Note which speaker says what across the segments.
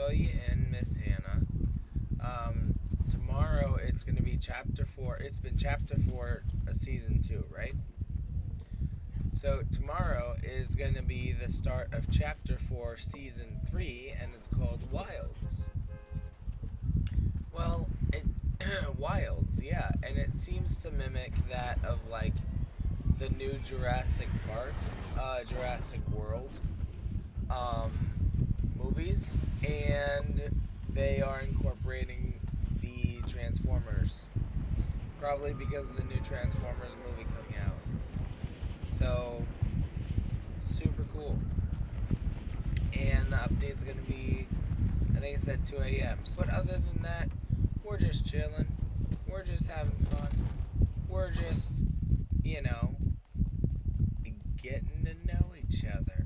Speaker 1: Joey and Miss Hannah. Tomorrow it's going to be chapter 4. It's been chapter 4 of season 2, right? So tomorrow is going to be the start of chapter 4 season 3, and it's called Wilds. Well, Wilds, yeah, and it seems to mimic that of like the new Jurassic Park, Jurassic World, um, movies, and they are incorporating the Transformers, probably because of the new Transformers movie coming out. So, super cool. And the update's gonna be, I think it said 2 a.m. But other than that, we're just chilling. We're just having fun. We're just, you know, getting to know each other.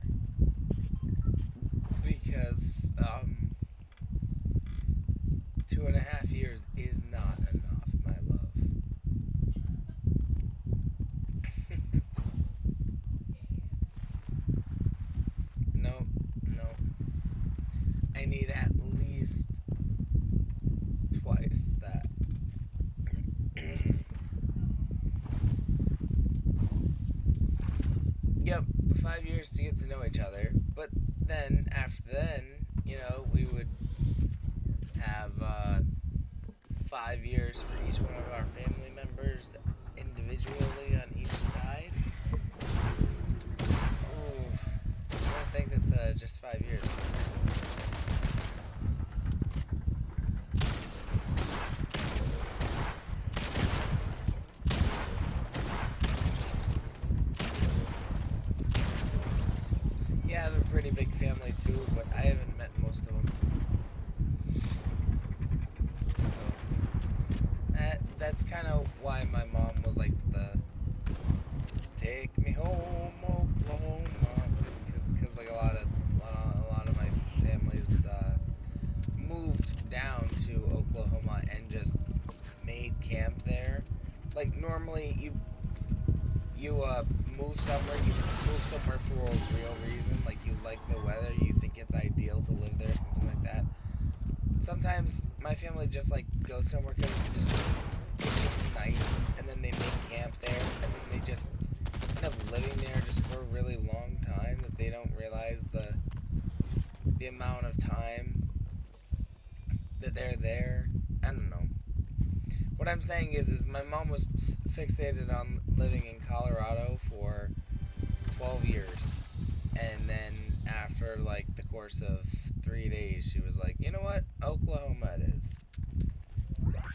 Speaker 1: Because, 2.5 years is not enough, my love. No, no. I need at least twice that. Yep, 5 years to get to know each other. But then, after then, we would have 5 years for each one of our family members individually on each side. Ooh, I don't think that's just 5 years. Yeah, I have a pretty big family too, but I haven't met most of them. So that's kind of why my mom was like take me home, Oklahoma, because like a lot of my family's moved down to Oklahoma and just made camp there. Like normally you move somewhere for a real reason, like you like the weather, you think it's ideal to live there, something like that. Sometimes my family just like goes somewhere because it's just nice, and then they make camp there, and then they just end up living there just for a really long time that they don't realize the amount of time that they're there. I don't know. What I'm saying is my mom was fixated on living in Colorado for 12 years, and then after like the course of 3 days, she was like, you know what, Oklahoma it is,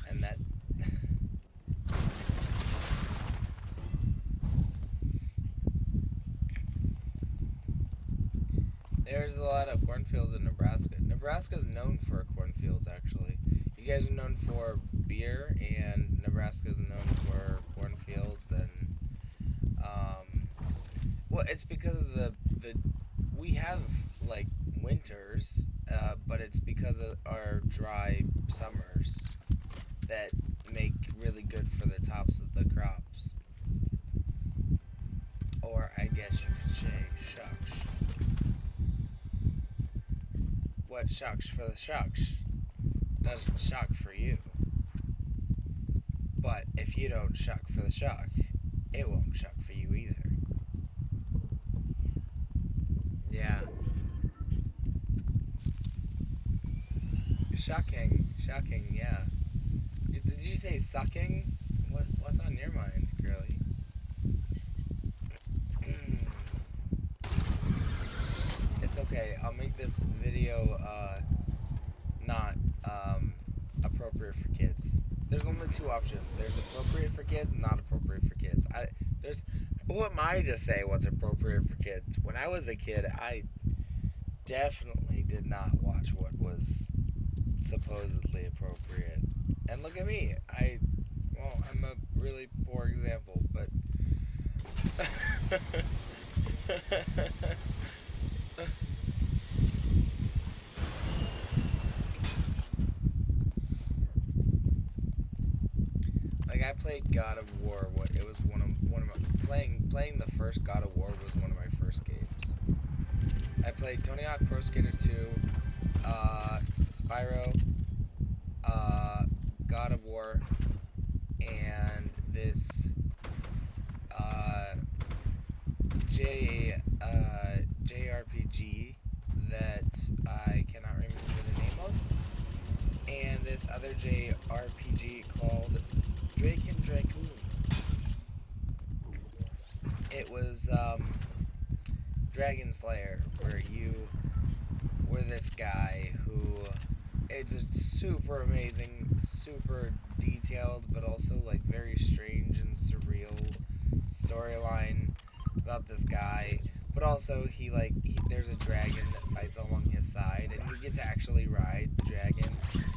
Speaker 1: and that. There's a lot of cornfields in Nebraska. Nebraska's known for cornfields, actually. You guys are known for beer, and Nebraska's known for cornfields, and well, it's because of the we have like winters, but it's because of our dry summers that make really good for the tops of the crops. Or I guess you could say shucks. What shucks for the shucks doesn't shuck for you. But if you don't shuck for the shuck, it won't shuck for you either. Yeah. Shucking, yeah. Did you say sucking? What's on your mind, girly? It's okay. I'll make this video not appropriate for kids. There's only two options. There's appropriate for kids, not appropriate for kids. Who am I to say what's appropriate for kids? When I was a kid, I definitely did not watch what was supposedly appropriate. And look at me. I'm a really poor example, but like I played God of War. It was one of my playing the first God of War was one of my first games. I played Tony Hawk Pro Skater 2, Spyro, God of War, and this JRPG that I cannot remember the name of, and this other JRPG called Drake and Dragoon. It was Dragon Slayer, where you were this guy who, it's a super amazing, super detailed, but also like very strange and surreal storyline about this guy. But also there's a dragon that fights along his side, and you get to actually ride the dragon.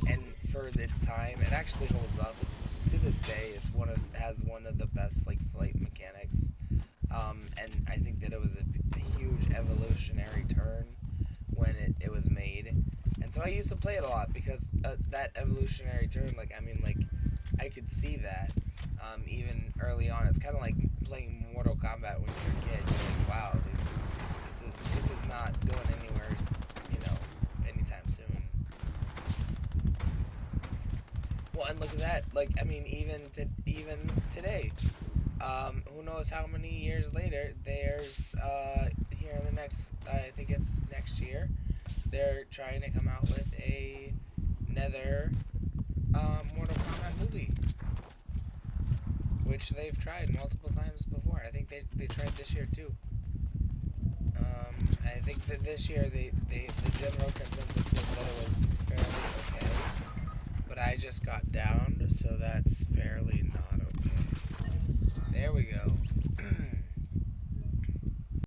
Speaker 1: And for its time, it actually holds up. To this day, has one of the best like flight mechanics. And I think that it was a huge evolutionary turn when it was made. And so I used to play it a lot because that evolutionary turn, I could see that even early on. It's kind of like playing Mortal Kombat when you're a kid. You're like, wow, this is not going anywhere, anytime soon. Well, and look at that. Even today, who knows how many years later? There's here in the next, I think it's next year, they're trying to come out with another Mortal Kombat movie, which they've tried multiple times before. I think they tried this year too. I think that this year the general consensus was that it was fairly okay, but I just got downed, so that's fairly not okay.